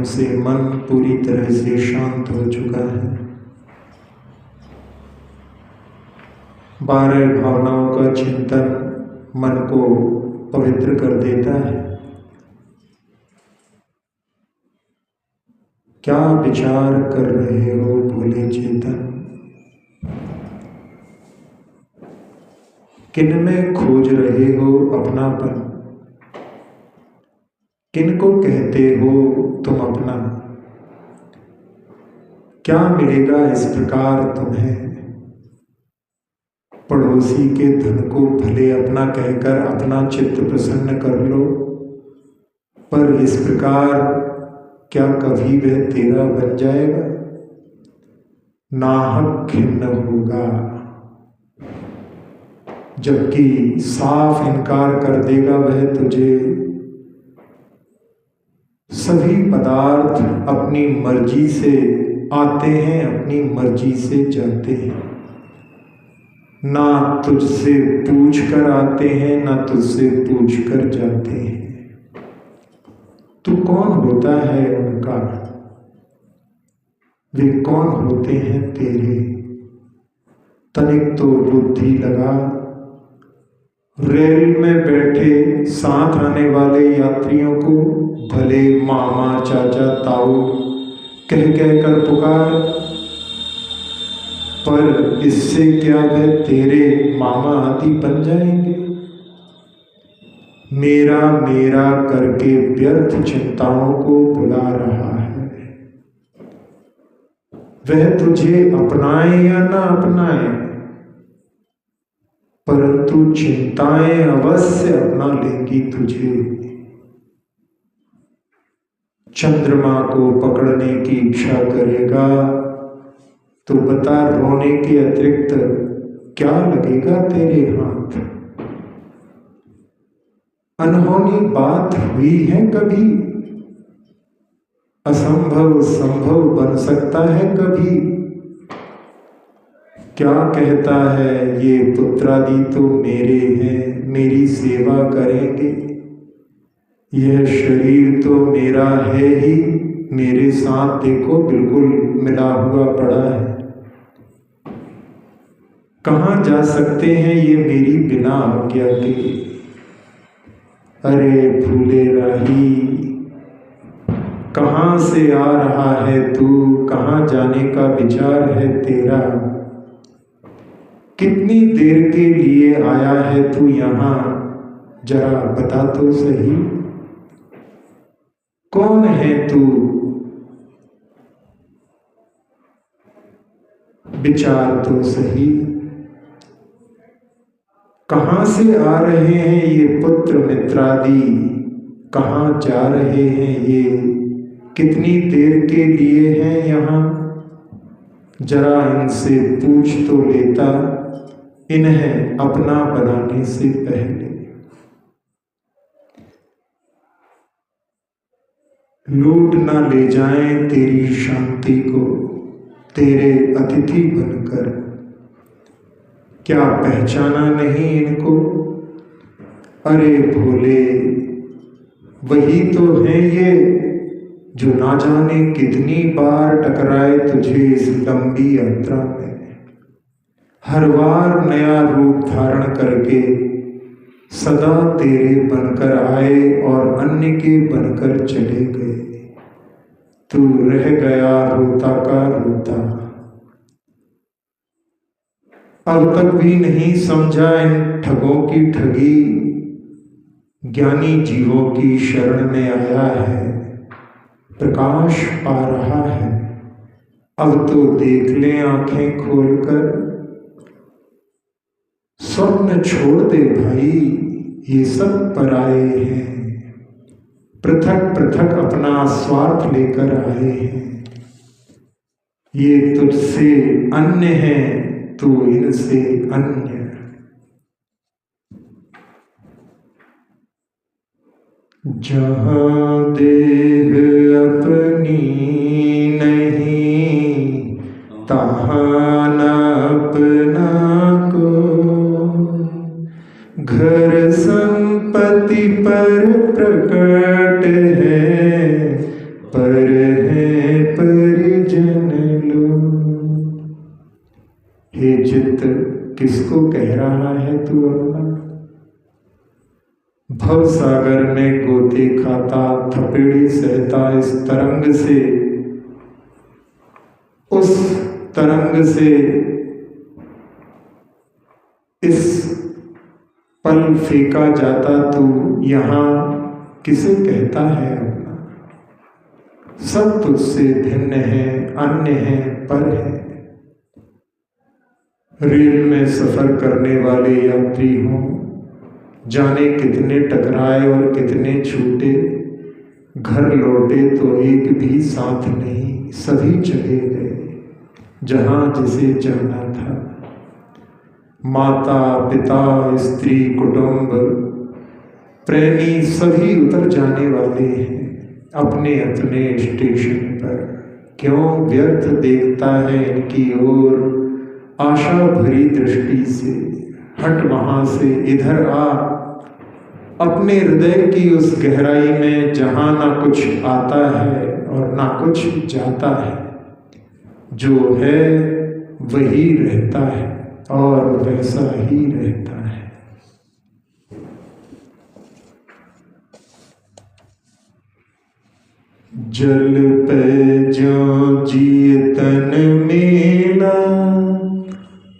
माध्यम से मन पूरी तरह से शांत हो चुका है। 12 भावनाओं का चिंतन मन को पवित्र कर देता है। क्या विचार कर रहे हो भोले चेतन? किन में खोज रहे हो अपनापन? किन को कहते हो तुम अपना? क्या मिलेगा इस प्रकार तुम्हें? पड़ोसी के धन को भले अपना कहकर अपना चित्त प्रसन्न कर लो, पर इस प्रकार क्या कभी वह तेरा बन जाएगा? नाहक खिन्न होगा, जबकि साफ इनकार कर देगा वह तुझे। सभी पदार्थ अपनी मर्जी से आते हैं, अपनी मर्जी से जाते हैं, ना तुझसे पूछ कर आते हैं, ना तुझसे पूछ कर जाते हैं। तू कौन होता है उनका? वे कौन होते हैं तेरे? तनिक तो बुद्धि लगा। रेल में बैठे साथ आने वाले यात्रियों को भले मामा, चाचा, ताऊ कह कर पुकार, पर इससे क्या वह तेरे मामा आदि बन जाएंगे? मेरा मेरा करके व्यर्थ चिंताओं को बुला रहा है। वह तुझे अपनाए या ना अपनाए, परंतु चिंताएं अवश्य अपना लेंगी तुझे। चंद्रमा को पकड़ने की इच्छा करेगा तो बता, रोने के अतिरिक्त क्या लगेगा तेरे हाथ? अनहोनी बात हुई है कभी? असंभव संभव बन सकता है कभी? क्या कहता है ये पुत्रादि तो मेरे हैं, मेरी सेवा करेंगे। यह शरीर तो मेरा है ही, मेरे साथ देखो बिल्कुल मिला हुआ पड़ा है। कहाँ जा सकते हैं ये मेरी बिना आज्ञा के? अरे भूले राही, कहाँ से आ रहा है तू? कहाँ जाने का विचार है तेरा? कितनी देर के लिए आया है तू यहाँ? जरा बता तो सही, कौन है तू? विचार तो सही। कहाँ से आ रहे हैं ये पुत्र मित्रादि? कहाँ जा रहे हैं ये? कितनी देर के लिए हैं यहाँ? जरा इनसे पूछ तो लेता, इन्हें अपना बनाने से पहले। लूट ना ले जाएं तेरी शांति को तेरे अतिथि बनकर। क्या पहचाना नहीं इनको? अरे भोले, वही तो हैं ये जो ना जाने कितनी बार टकराए तुझे इस लंबी यात्रा में। हर बार नया रूप धारण करके सदा तेरे बनकर आए और अन्य के बनकर चले गए। तू रह गया रोता का रोता। अब तक भी नहीं समझा इन ठगों की ठगी। ज्ञानी जीवों की शरण में आया है, प्रकाश पा रहा है। अब तो देख ले आंखें खोलकर। स्वप्न छोड़ दे भाई, ये सब पराए हैं। पृथक पृथक अपना स्वार्थ लेकर आए हैं। ये तुझसे अन्य हैं, तू इनसे अन्य। जहाँ देह अपनी नहीं, तहाँ न अपना को। घर संपत्ति पर प्रकट है, पर किसको कह रहा है तू अपना? भव सागर में गोते खाता, थपेड़े सहता इस तरंग से, उस तरंग से इस पल फेंका जाता तू यहाँ किसे कहता है अपना? सब तुझसे भिन्न है, अन्य है, पर है। रेल में सफर करने वाले यात्री हों, जाने कितने टकराए और कितने छूटे, घर लौटे तो एक भी साथ नहीं, सभी चले गए जहां जिसे जाना था। माता पिता स्त्री कुटुंब प्रेमी सभी उतर जाने वाले हैं अपने अपने स्टेशन पर। क्यों व्यर्थ देखता है इनकी ओर आशा भरी दृष्टि से? हट वहां से इधर आ, अपने हृदय की उस गहराई में जहां ना कुछ आता है और ना कुछ जाता है। जो है वही रहता है और वैसा ही रहता है। जल पे जो जिय तन मेला,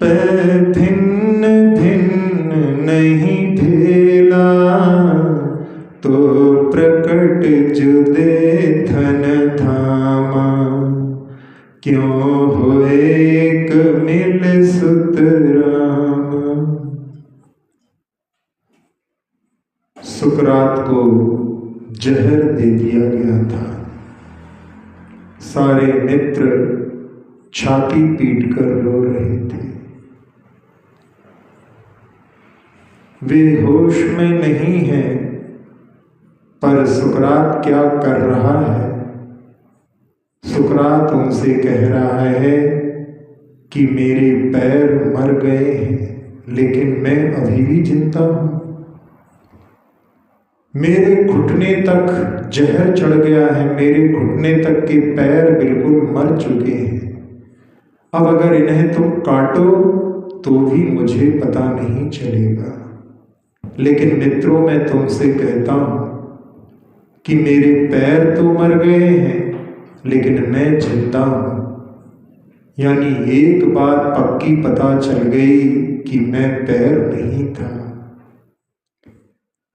पै भिन्न भिन्न नहीं भेला, तो प्रकट जुदे धन धामा, क्यों होए एक मिल सुत राम। सुकरात को जहर दे दिया गया था। सारे मित्र छाती पीट कर रो रहे थे। वे होश में नहीं हैं, पर सुकरात क्या कर रहा है? सुकरात उनसे कह रहा है कि मेरे पैर मर गए हैं, लेकिन मैं अभी भी जिंदा हूं। मेरे घुटने तक जहर चढ़ गया है, मेरे घुटने तक के पैर बिल्कुल मर चुके हैं। अब अगर इन्हें तुम काटो तो भी मुझे पता नहीं चलेगा। लेकिन मित्रों, मैं तुमसे कहता हूं कि मेरे पैर तो मर गए हैं, लेकिन मैं जिंदा हूं। यानी एक बात पक्की पता चल गई कि मैं पैर नहीं था,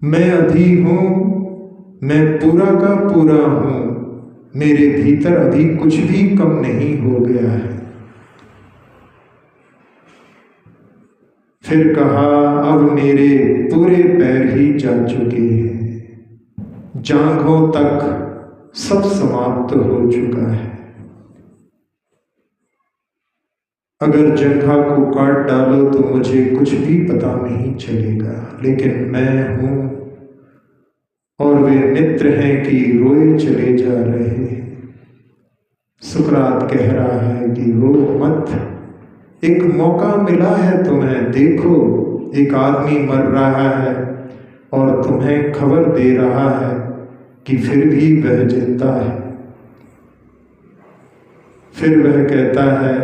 मैं अभी हूं, मैं पूरा का पूरा हूं। मेरे भीतर अभी कुछ भी कम नहीं हो गया है। फिर कहा, अब मेरे पूरे पैर ही जा चुके हैं, जांघों तक सब समाप्त हो चुका है। अगर जंघा को काट डालो तो मुझे कुछ भी पता नहीं चलेगा, लेकिन मैं हूं। और वे मित्र हैं कि रोए चले जा रहे हैं। सुकरात कह रहा है कि रो मत, एक मौका मिला है तुम्हें। देखो, एक आदमी मर रहा है और तुम्हें खबर दे रहा है कि फिर भी वह जिंदा है। फिर वह कहता है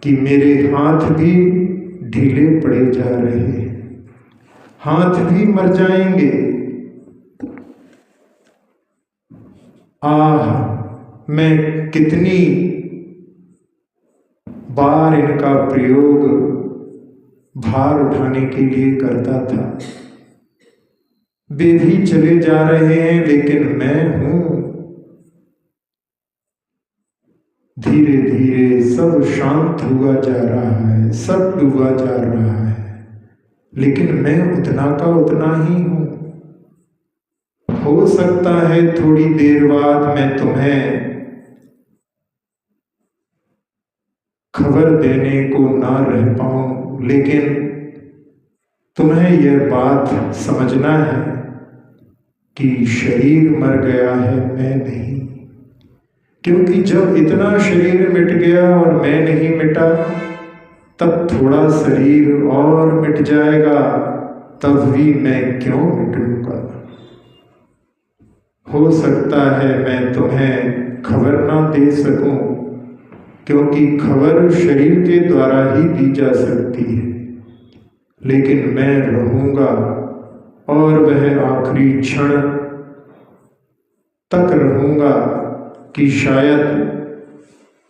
कि मेरे हाथ भी ढीले पड़े जा रहे हैं, हाथ भी मर जाएंगे। आह, मैं कितनी बार इनका प्रयोग भार उठाने के लिए करता था। वे भी चले जा रहे हैं, लेकिन मैं हूं। धीरे धीरे सब शांत हुआ जा रहा है, सब डूबा जा रहा है, लेकिन मैं उतना का उतना ही हूं। हो सकता है थोड़ी देर बाद मैं तुम्हें खबर देने को ना रह पाऊं, लेकिन तुम्हें यह बात समझना है कि शरीर मर गया है, मैं नहीं। क्योंकि जब इतना शरीर मिट गया और मैं नहीं मिटा, तब थोड़ा शरीर और मिट जाएगा, तब भी मैं क्यों मिटूंगा। हो सकता है मैं तुम्हें खबर ना दे सकूं, क्योंकि खबर शरीर के द्वारा ही दी जा सकती है, लेकिन मैं रहूँगा और वह आखिरी क्षण तक रहूँगा कि शायद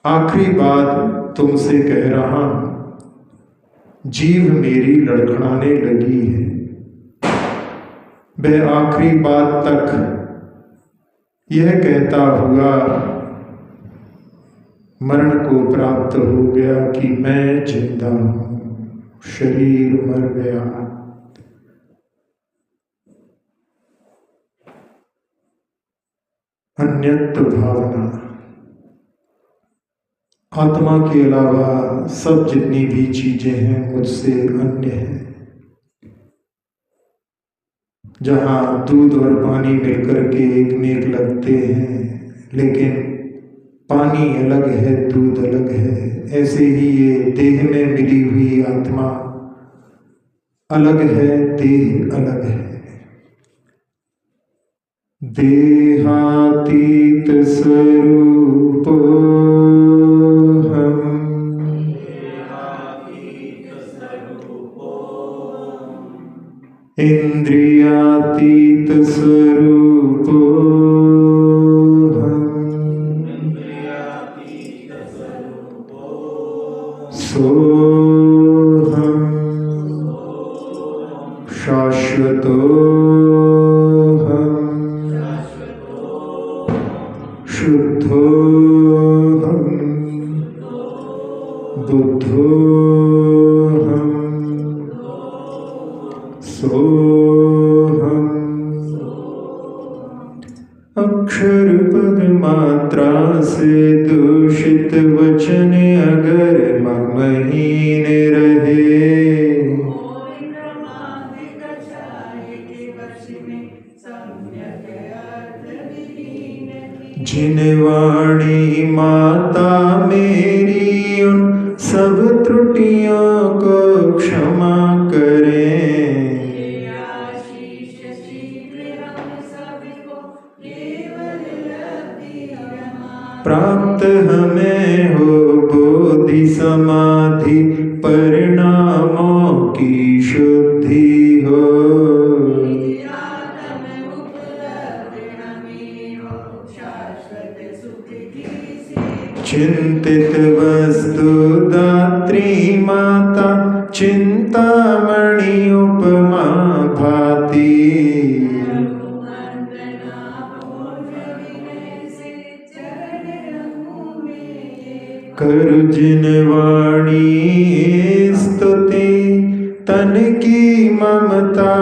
आखिरी बात तुमसे कह रहा हूँ। जीभ मेरी लड़खड़ाने लगी है। वह आखिरी बात तक यह कहता हुआ मरण को प्राप्त हो गया कि मैं जिंदा हूँ, शरीर मर गया। अन्यत्व भावना। आत्मा के अलावा सब जितनी भी चीजें हैं मुझसे अन्य हैं। जहाँ दूध और पानी मिलकर के एक में एक लगते हैं, लेकिन पानी अलग है, दूध अलग है, ऐसे ही ये देह में मिली हुई आत्मा अलग है, देह अलग है। देहातीत स्वरूप हम, इंद्रियातीत स्वरूप हम, सोहम शाश्वतो हम, शुद्धो हम, बुद्धो हम, सोहम। अक्षर पद मात्रा से दूषित वचन अगर ममहीन रहे, जिन वाणी माता मेरी उन सब त्रुटियों को क्षमा करें। प्राप्त हमें हो बोधि समाधि परिणामों की शुद्धि हो। चिंतित वस्तु दात्री माता चिंतामणि उपमा भाती। कर जिन वाणी स्तुति तन की ममता